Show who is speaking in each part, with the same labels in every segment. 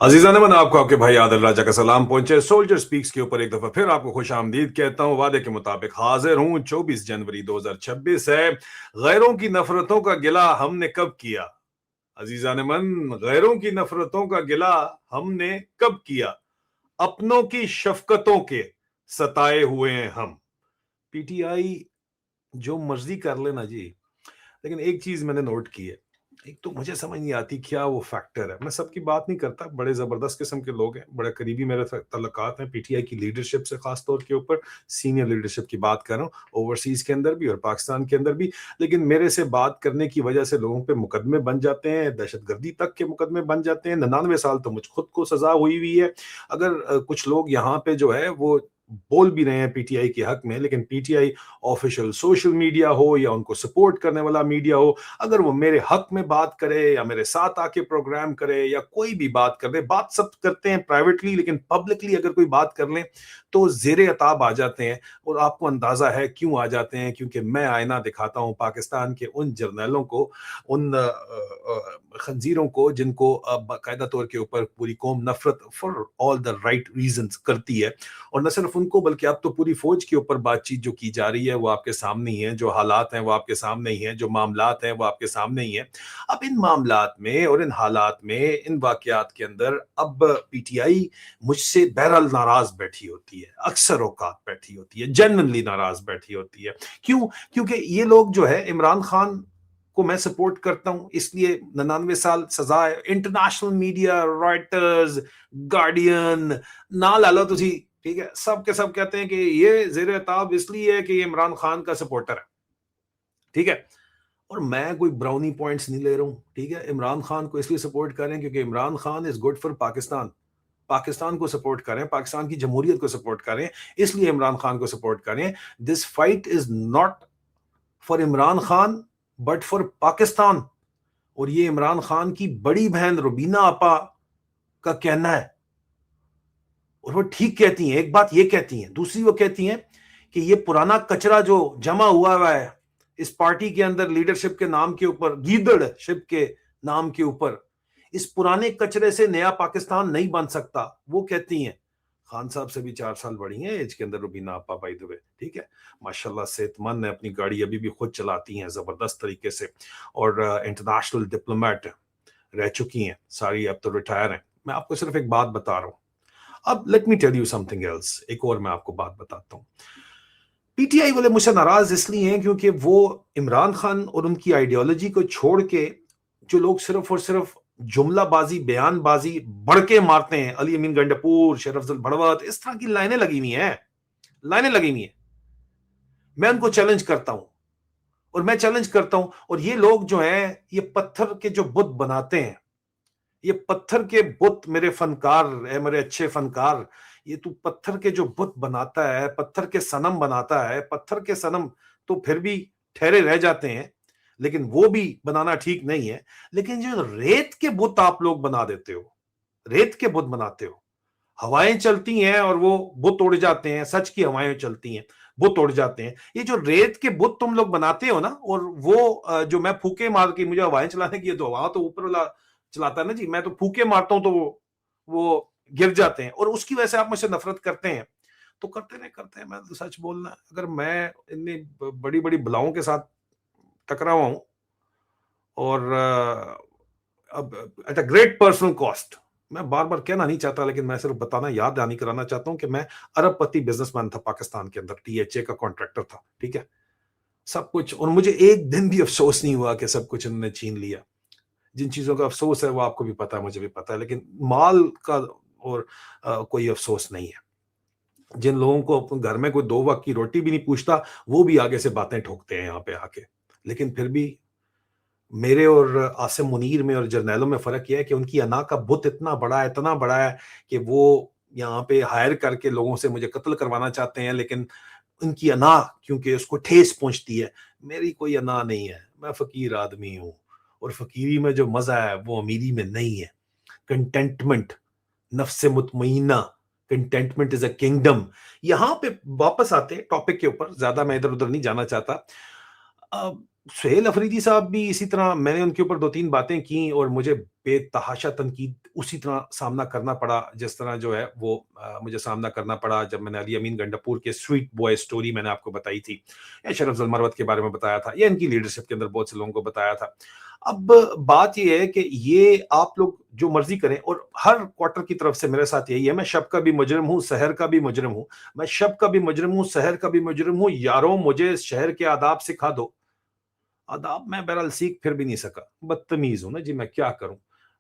Speaker 1: अजीज़ान मन आपको आपके भाई आदिल राजा का सलाम पहुंचे। सोल्जर स्पीक्स के ऊपर एक दफा फिर आपको खुश आमदीद कहता हूं। वादे के मुताबिक हाजिर हूं। 24 जनवरी 2026 है। गैरों की नफरतों का गिला हमने कब किया? अजीज़ान मन, गैरों की नफरतों का गिला हमने कब किया? अपनों की शफकतों के सताए हुए हैं हम। पीटीआई जो मर्जी कर लेना जी, लेकिन एक चीज मैंने नोट की है। एक तो मुझे समझ नहीं आती क्या वो फैक्टर है। मैं सबकी बात नहीं करता, बड़े जबरदस्त किस्म के लोग हैं, बड़े करीबी मेरे तल्लुकात हैं पीटीआई की लीडरशिप से, खास तौर के ऊपर सीनियर लीडरशिप की बात कर रहा हूँ, ओवरसीज के अंदर भी और पाकिस्तान के अंदर भी। लेकिन मेरे से बात करने की वजह से लोगों पे मुकदमे बन जाते हैं, दहशतगर्दी तक के मुकदमे बन जाते हैं। 99 साल तो मुझ खुद को सजा हुई है। अगर कुछ लोग यहाँ पे जो है वो बोल भी रहे हैं पीटीआई के हक में, लेकिन पीटीआई ऑफिशियल सोशल मीडिया हो या उनको सपोर्ट करने वाला मीडिया हो, अगर वो मेरे हक में बात करे या मेरे साथ आके प्रोग्राम करे या कोई भी बात कर ले, बात सब करते हैं प्राइवेटली, लेकिन पब्लिकली अगर कोई बात कर ले तो जेरे अताब आ जाते हैं। और आपको अंदाजा है क्यों आ जाते हैं? क्योंकि मैं आईना दिखाता हूं पाकिस्तान के उन जर्नलों को, उन खंजीरों को जिनको बाकायदा तौर के ऊपर पूरी कौम नफरत for all the right reasons करती है। और न सिर्फ उनको बल्कि अब तो पूरी फौज के ऊपर बातचीत जो की जा रही है वो आपके सामने ही है, जो हालात हैं वो आपके सामने ही हैं, जो मामलात हैं वो आपके सामने ही हैं। अब इन मामलात में और इन हालात में, इन वाकयात के अंदर अब पीटीआई मुझसे बहरहाल नाराज बैठी होती है, अक्सर औकात बैठी होती है, जेन्युइनली नाराज बैठी होती है। क्यों? क्योंकि ये लोग जो है, इमरान खान को मैं सपोर्ट करता हूं इसलिए 99 साल सजा है। इंटरनेशनल मीडिया, रॉयटर्स, गार्डियन, ना ला लो तुसी, ठीक है, सब के सब कहते हैं कि ये जेर ताब इसलिए है कि ये इमरान खान का सपोर्टर है, ठीक है। और मैं कोई ब्राउनी पॉइंट्स नहीं ले रहा हूं, ठीक है। इमरान खान को इसलिए सपोर्ट करें क्योंकि Imran Khan is good for Pakistan. Pakistan को सपोर्ट करें, पाकिस्तान की जमहूरियत को सपोर्ट करें, इसलिए इमरान खान को सपोर्ट करें। This fight is not for Imran Khan but for Pakistan. और ये इमरान खान की बड़ी बहन रुबीना आपा का कहना है और वो ठीक कहती हैं। एक बात ये कहती हैं, दूसरी वो कहती हैं कि ये पुराना कचरा जो जमा हुआ है इस पार्टी के अंदर लीडरशिप के नाम के ऊपर, लीडरशिप के नाम के ऊपर, इस पुराने कचरे से नया पाकिस्तान नहीं बन सकता। वो कहती हैं। खान साहब से भी 4 साल बड़ी हैं एज के अंदर रुबीना आपा, बाय द वे, ठीक है। माशाल्लाह सेहतमंद है, अपनी गाड़ी अभी भी खुद चलाती हैं जबरदस्त तरीके से, और इंटरनेशनल डिप्लोमेट रह चुकी हैं सारी, अब तो रिटायर हैं। मैं आपको सिर्फ एक बात बता रहा हूं। अब let me tell you something else, एक और मैं आपको बात बताता हूं। पीटीआई वाले मुझसे नाराज इसलिए हैं क्योंकि वो इमरान खान और उनकी आइडियोलॉजी को छोड़ के जो लोग सिर्फ और सिर्फ जुमलाबाजी, बयानबाजी, बड़के मारते हैं, अली अमीन गंडपुर, शेर अफजल भड़वत, इस तरह की लाइनें लगी हुई हैं, लाइनें लगी हुई हैं। मैं उनको चैलेंज करता हूं और मैं चैलेंज करता हूं। और ये लोग जो हैं, ये पत्थर के जो बुत बनाते हैं, ये पत्थर के बुत, मेरे फनकार है, मेरे अच्छे फनकार, ये तू पत्थर के जो बुत बनाता है, पत्थर के सनम बनाता है, पत्थर के सनम तो फिर भी ठहरे रह जाते हैं, लेकिन वो भी बनाना ठीक नहीं है। लेकिन जो रेत के बुत आप लोग बना देते हो, रेत के बुत बनाते हो, हवाएं चलती हैं और वो बुत उड़ जाते हैं, सच की हवाएं चलती हैं, बुत उड़ जाते हैं। ये जो रेत के बुत तुम लोग बनाते हो ना, और वो जो मैं फूके मार के, मुझे हवाएं चलाने की, तो हवा तो ऊपर वाला चलाता है ना जी, मैं तो फूके मारता हूं तो वो गिर जाते हैं, और उसकी वजह से आप मुझसे नफरत करते हैं। तो करते नहीं करते हैं, मैं तो सच बोलना, अगर मैं इतनी बड़ी बड़ी बलाओं के साथ टकरा हुआ हूं और अब at a great personal cost, मैं बार बार कहना नहीं चाहता, लेकिन मैं सिर्फ बताना, याद दहानी कराना चाहता हूं कि मैं अरबपति बिजनेसमैन था पाकिस्तान के अंदर, टीएचए का कॉन्ट्रैक्टर था, ठीक है, सब कुछ। और मुझे एक दिन भी अफसोस नहीं हुआ कि सब कुछ उन्होंने छीन लिया। जिन चीजों का अफसोस है वो आपको भी पता है, मुझे भी पता है, लेकिन माल का और कोई अफसोस नहीं है। जिन लोगों को अपने घर में कोई 2 वक्त की रोटी भी नहीं पूछता, वो भी आगे से बातें ठोकते हैं यहाँ पे आके। लेकिन फिर भी मेरे और आसिम मुनीर में और जर्नैलों में फर्क यह है कि उनकी अना का बुत इतना बड़ा है, इतना बड़ा है कि वो यहाँ पे हायर करके लोगों से मुझे कत्ल करवाना चाहते हैं। लेकिन उनकी अना क्योंकि उसको ठेस पहुंचती है, मेरी कोई अना नहीं है, मैं फकीर आदमी हूं, और फकीरी में जो मजा है वो अमीरी में नहीं है। कंटेंटमेंट, नफ्से मुतमईना, कंटेंटमेंट इज अ किंगडम। यहां पे वापस आते हैं टॉपिक के ऊपर, ज्यादा मैं इधर उधर नहीं जाना चाहता। सुहेल अफरीदी साहब भी इसी तरह, मैंने उनके ऊपर 2-3 बातें की और मुझे बेतहाशा तनकीद उसी तरह सामना करना पड़ा, जिस तरह जो है वो मुझे सामना करना पड़ा जब मैंने अली अमीन गंडापुर के स्वीट बॉय स्टोरी मैंने आपको बताई थी, या शरफ मरवत के बारे में बताया था, या इनकी लीडरशिप के अंदर बहुत से लोगों को बताया था। अब बात ये है कि ये आप लोग जो मर्जी करें, और हर क्वार्टर की तरफ से मेरे साथ यही है, मैं शब का भी मुजरिम हूं, सहर का भी मुजरिम हूं, मैं शब का भी मुजरिम हूं, सहर का भी मुजरिम हूं। यारों, मुझे इस शहर के आदाब सिखा दो। आदाब मैं बहरहाल सीख फिर भी नहीं सका, बदतमीज हूं ना जी, मैं क्या करूं।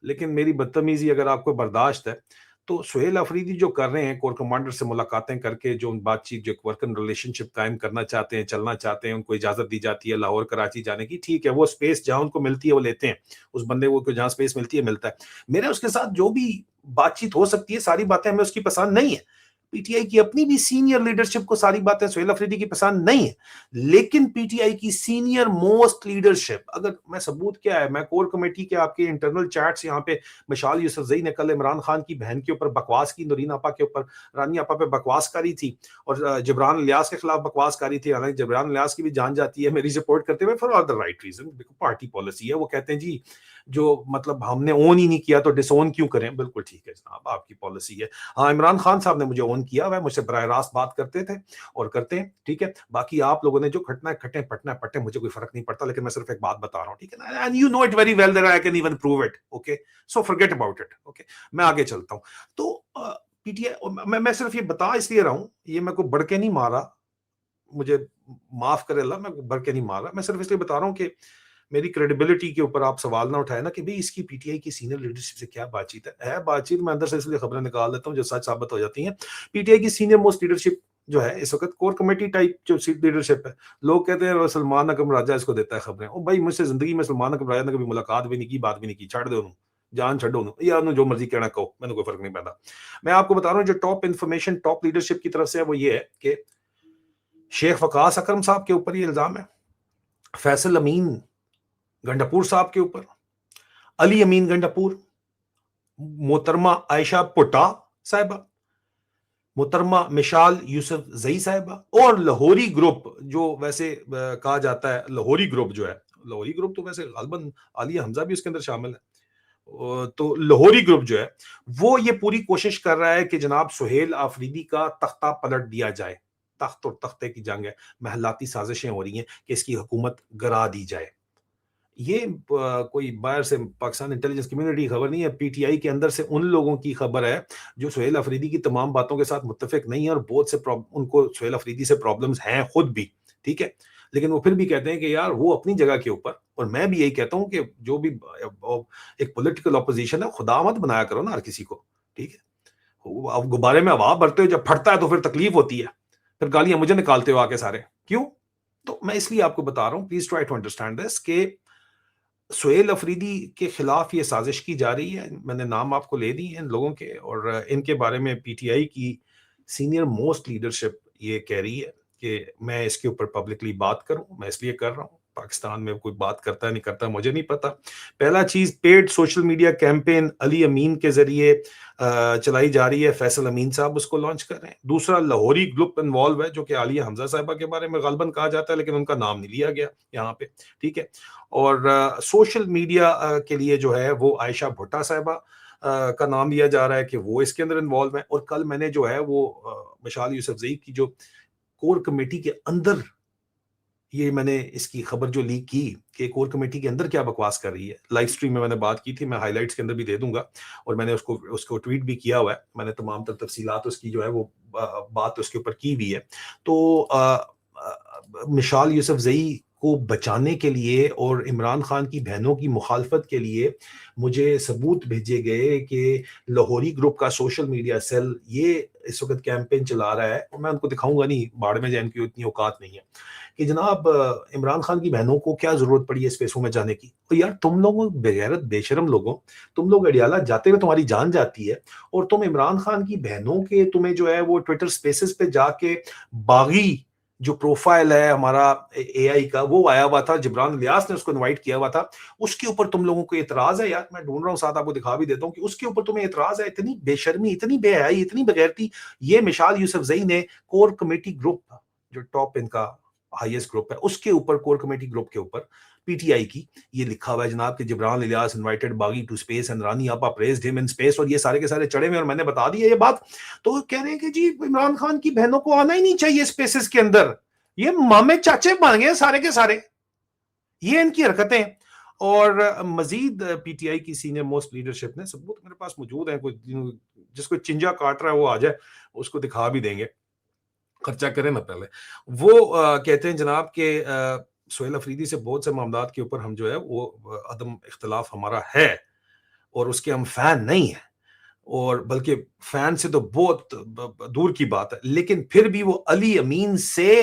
Speaker 1: लेकिन मेरी बदतमीजी अगर आपको बर्दाश्त है, तो सुहेल अफरीदी जो कर रहे हैं, कोर कमांडर से मुलाकातें करके जो बातचीत, जो वर्किंग रिलेशनशिप कायम करना चाहते हैं, चलना चाहते हैं, उनको इजाजत दी जाती है लाहौर कराची जाने की, ठीक है, वो स्पेस जहां उनको मिलती है वो लेते हैं, उस बंदे को जहां स्पेस मिलती है मिलता है। मेरे उसके साथ जो भी बातचीत हो सकती है, सारी बातें हमें उसकी पसंद नहीं है। पीटीआई की अपनी भी सीनियर लीडरशिप को सारी बातें सुहेल अफरीदी की पसंद नहीं है। लेकिन पीटीआई की सीनियर मोस्ट लीडरशिप, अगर मैं सबूत क्या है, मैं कोर कमेटी के आपके इंटरनल चैट्स यहाँ पे, मिशाल यूसुफजई ने कल इमरान खान की बहन के ऊपर बकवास की, नूरीन आपा के ऊपर, रानी आपा पे बकवास करी थी, और जबरान इलियास के खिलाफ बकवास करी थी। हालांकि जबरान इलियास की भी जान जाती है मेरी सपोर्ट करते हुए, for all the right reason, party policy है। वो कहते हैं जी जो मतलब हमने ओन ही नहीं किया तो डिसोन क्यों करें। बिल्कुल ठीक है जनाब, आपकी पॉलिसी है। हाँ, इमरान खान साहब ने मुझे ओन किया, वह मुझसे बराह रास्त बात करते थे और करते हैं, ठीक है। बाकी आप लोगों ने जो खटना है खटे, पटना है पट्टे, मुझे कोई फर्क नहीं पड़ता। लेकिन मैं सिर्फ एक बात बता रहा हूं, ठीक है ना, and you know it very well that I can even prove it, okay, so forget about it, okay. मैं आगे चलता हूं। तो पीटीआई, मैं सिर्फ ये बता इसलिए रहा हूं, ये मैं कोई बढ़ के नहीं मारा, मुझे माफ करे अल्लाह, मैं बढ़ के नहीं मारा, मैं सिर्फ इसलिए बता रहा हूं कि मेरी क्रेडिबिलिटी के ऊपर आप सवाल ना उठाए ना कि भाई इसकी पीटीआई की सीनियर लीडरशिप से क्या बातचीत है बातचीत, मैं अंदर से इसलिए खबरें निकाल देता हूं जो सच साबित हो जाती हैं। पीटीआई की सीनियर मोस्ट लीडरशिप जो है इस वक्त, कोर कमेटी टाइप जो सीट लीडरशिप है, लोग कहते हैं सलमान अकरम राजा इसको देता है खबरें। ओ भाई, मुझसे जिंदगी में सलमान अकरम राजा ने कभी मुलाकात भी नहीं की, बात भी नहीं की, छड़ दो जान छो या जो मर्जी कहना कहो, मैंने कोई फर्क नहीं पैदा। मैं आपको बता रहा हूँ जो टॉप इन्फॉर्मेशन टॉप लीडरशिप की तरफ से है वो ये है कि शेख वकास अकरम साहब के ऊपर ये इल्जाम है, फैसल अमीन गंडापुर साहब के ऊपर, अली अमीन गंडापुर, मोहतरमा आयशा पुट्टा साहिबा, मोहतरमा मिशाल यूसुफ जई साहिबा, और लाहौरी ग्रुप जो वैसे कहा जाता है, लाहौरी ग्रुप जो है, लाहौरी ग्रुप तो वैसे गालबन आलिया हमजा भी उसके अंदर शामिल है। तो लाहौरी ग्रुप जो है वो ये पूरी कोशिश कर रहा है कि जनाब सुहेल अफरीदी का तख्ता पलट दिया जाए। तख्त और तख्ते की जंग है, महलाती साजिशें हो रही हैं कि इसकी हुकूमत गिरा दी जाए। ये कोई बाहर से पाकिस्तान इंटेलिजेंस कम्युनिटी की खबर नहीं है, पीटीआई के अंदर से उन लोगों की खबर है जो सुहेल अफरीदी की तमाम बातों के साथ मुत्तफिक नहीं है, और बहुत से उनको सुहेल अफरीदी से प्रॉब्लम्स हैं खुद भी, ठीक है। लेकिन वो फिर भी कहते हैं कि यार वो अपनी जगह के ऊपर, और मैं भी यही कहता हूं कि जो भी एक पॉलिटिकल ऑपोजिशन है, खुदा मत बनाया करो ना हर किसी को, ठीक है। अब गुब्बारे में हवा भरते हो, जब फटता है तो फिर तकलीफ होती है, फिर गालियां मुझे निकालते हो आके सारे, क्यों? तो मैं इसलिए आपको बता रहा हूं, please try to understand this, कि सुहेल अफरीदी के खिलाफ ये साजिश की जा रही है। मैंने नाम आपको ले दी इन लोगों के, और इनके बारे में पीटीआई की सीनियर मोस्ट लीडरशिप ये कह रही है कि मैं इसके ऊपर पब्लिकली बात करूं। मैं इसलिए कर रहा हूं, पाकिस्तान में कोई बात करता है नहीं करता मुझे नहीं पता। पहला चीज, paid social media campaign Ali Amin के जरिए चलाई जा रही है, फैसल अमीन साहब उसको लॉन्च कर रहे हैं। दूसरा, लाहौरी ग्रुप इन्वॉल्व है, जो कि आलिया हमजा साहिबा के बारे में गलबन कहा जाता है, लेकिन उनका नाम नहीं लिया गया यहाँ पे, ठीक है। और सोशल मीडिया के लिए जो है वो आयशा भुट्टा साहिबा का नाम लिया जा रहा है कि वो इसके अंदर इन्वॉल्व है। और कल मैंने जो है वो मिशाल यूसुफजई की जो कोर कमेटी के अंदर, ये मैंने इसकी खबर जो लीक की कि कोर कमेटी के अंदर क्या बकवास कर रही है, लाइव स्ट्रीम में मैंने बात की थी, मैं हाइलाइट्स के अंदर भी दे दूंगा, और मैंने उसको उसको ट्वीट भी किया हुआ है, मैंने तमाम तफसीलात उसकी जो है वो बात उसके ऊपर की भी है। तो मिशाल यूसुफजई को बचाने के लिए और इमरान खान की बहनों की मुखालफत के लिए मुझे सबूत भेजे गए कि लाहौरी ग्रुप का सोशल मीडिया सेल ये इस वक्त कैंपेन चला रहा है, और मैं उनको दिखाऊंगा नहीं, बाढ़ में जाए, इनकी उतनी औकात नहीं है कि जनाब इमरान खान की बहनों को क्या जरूरत पड़ी है स्पेसों में जाने की। तो यार तुम लोगों बेगैरत बेशरम लोगों, तुम लोग अडियाला जाते हुए तुम्हारी जान जाती है, और तुम इमरान खान की बहनों के, तुम्हें जो है वो ट्विटर स्पेसेस पे जाके बागी जो प्रोफाइल है हमारा एआई का, वो आया हुआ था, जिब्रान इलियास ने उसको इनवाइट किया हुआ था, उसके ऊपर तुम लोगों को एतराज है। यार मैं ढूंढ रहा हूँ, साथ आपको दिखा भी देता हूँ कि उसके ऊपर तुम्हें एतराज है। इतनी बेशर्मी, इतनी बेहयाई, इतनी बगैरती। ये मिशाल यूसुफजई ने कोर कमेटी ग्रुप जो टॉप इनका हाईएस्ट ग्रुप है, उसके ऊपर कोर कमेटी ग्रुप के ऊपर पीटीआई की ये लिखा हुआ है जनाब कि जिब्रान इलियास इनवाइटेड बागी टू स्पेस एंड रानी आपा प्रेज्ड हिम इन स्पेस, और ये सारे के सारे चढ़े हुए और मैंने बता दिया ये बात। तो कह रहे हैं कि जी इमरान खान की बहनों को आना ही नहीं चाहिए स्पेसेस के अंदर, ये मामे चाचे बन गए सारे के सारे, ये इनकी हरकतें। और मजीद पीटीआई की सीनियर मोस्ट लीडरशिप ने, सबूत मेरे पास मौजूद है, कोई जिसको चिंजा काट रहा है वो आ जाए, उसको दिखा भी देंगे, खर्चा करें ना पहले। वो कहते हैं जनाब के सोहेल अफरीदी से बहुत से मामलात के ऊपर हम जो है वो अदम इख्तलाफ हमारा है, और उसके हम फैन नहीं है, और बल्कि फैन से तो बहुत दूर की बात है, लेकिन फिर भी वो अली अमीन से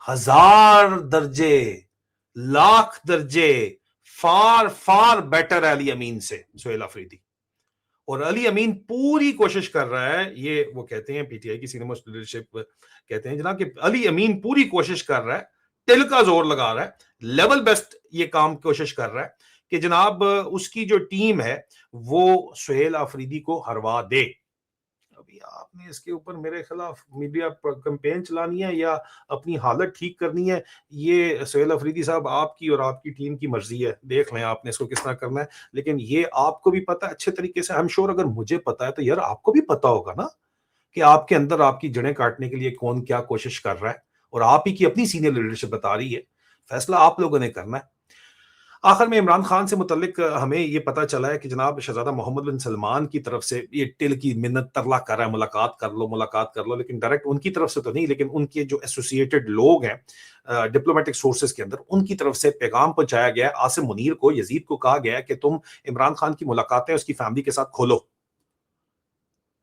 Speaker 1: 1000 दर्जे, लाख दर्जे फार फार बेटर है अली अमीन से सोहेल अफरीदी। और अली अमीन पूरी कोशिश कर रहा है, ये वो कहते हैं पीटीआई की सीनियर मोस्ट लीडरशिप कहते हैं जनाब कि अली अमीन पूरी कोशिश कर रहा है, टिल का जोर लगा रहा है, लेवल बेस्ट ये काम कोशिश कर रहा है कि जनाब उसकी जो टीम है वो सोहेल अफरीदी को हरवा दे। अभी आपने इसके ऊपर मेरे खिलाफ मीडिया कैंपेन चलानी है या अपनी हालत ठीक करनी है, ये सोहेल अफरीदी साहब आपकी और आपकी टीम की मर्जी है, देख लें आपने इसको किस तरह करना है। लेकिन ये आपको भी पता है अच्छे तरीके से, आई एम श्योर अगर मुझे पता है तो यार आपको भी पता होगा ना कि आपके अंदर आपकी जड़ें काटने के लिए कौन क्या कोशिश कर रहा है, और आप ही की अपनी सीनियर लीडरशिप बता रही है, फैसला आप लोगों ने करना है। आखिर में इमरान खान से मुतल्लिक हमें ये पता चला है कि जनाब शहजादा मोहम्मद बिन सलमान की तरफ से ये टिल की मिन्नत तरला कर रहा है, मुलाकात कर लो, लेकिन डायरेक्ट उनकी तरफ से तो नहीं, लेकिन उनके जो एसोसिएटेड लोग हैं डिप्लोमेटिक सोर्सेज के अंदर, उनकी तरफ से पैगाम पहुंचाया गया है। आसिम मुनीर को, यजीद को कहा गया है कि तुम इमरान खान की मुलाकातें उसकी फैमिली के साथ खोलो।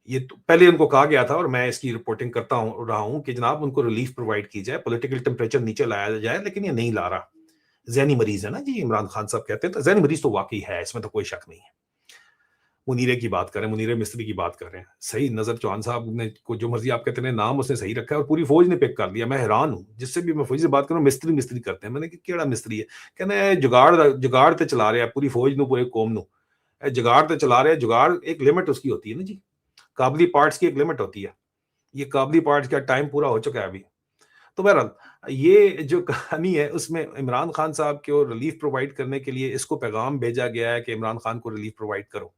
Speaker 1: ये तो पहले उनको कहा गया था, और मैं इसकी रिपोर्टिंग करता रहा हूं कि जनाब उनको रिलीफ प्रोवाइड की जाए, पॉलिटिकल टेम्परेचर नीचे लाया जाए, लेकिन ये नहीं ला रहा। ज़हनी मरीज है ना जी इमरान खान साहब कहते हैं, तो ज़हनी मरीज तो वाकई है, इसमें तो कोई शक नहीं है। मुनीरे की बात करें, मुनीरे मिस्त्री की बात कर रहे हैं, सही नजर चौहान साहब ने को जो मर्जी आप कहते हैं नाम उसने सही रखा है, और पूरी फौज ने पिक कर लिया। मैं हैरान हूं, जिससे भी मैं फौज से बात करूं मिस्त्री मिस्त्री करते हैं, मैंने कि केड़ा मिस्त्री है, कहने जुगाड़ ते चला रहे हैं पूरी फौज नु पूरे कौम नु, जुगाड़ ते चला रहे हैं। जुगाड़ एक लिमिट उसकी होती है ना जी, काबली पार्ट्स की एक लिमिट होती है, ये काबली पार्ट्स का टाइम पूरा हो चुका है अभी। तो बहरहाल ये जो कहानी है उसमें इमरान खान साहब को रिलीफ प्रोवाइड करने के लिए इसको पैगाम भेजा गया है कि इमरान खान को रिलीफ प्रोवाइड करो,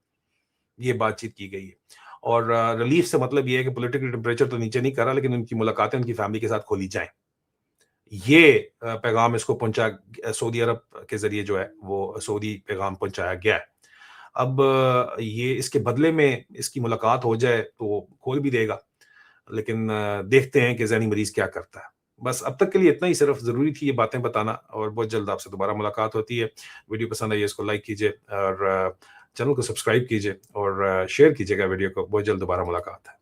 Speaker 1: ये बातचीत की गई है। और रिलीफ से मतलब ये है कि पॉलिटिकल टेम्परेचर तो नीचे नहीं कर रहा, लेकिन उनकी मुलाकातें उनकी फैमिली के साथ खोली जाएं, ये पैगाम इसको पहुंचा सऊदी अरब के जरिए जो है वो सऊदी पैगाम पहुंचाया गया है। अब ये इसके बदले में इसकी मुलाकात हो जाए तो खोल भी देगा, लेकिन देखते हैं कि ज़हनी मरीज क्या करता है। बस अब तक के लिए इतना ही, सिर्फ ज़रूरी थी ये बातें बताना, और बहुत जल्द आपसे दोबारा मुलाकात होती है। वीडियो पसंद आई इसको लाइक कीजिए, और चैनल को सब्सक्राइब कीजिए, और शेयर कीजिएगा वीडियो को। बहुत जल्द दोबारा मुलाकात है।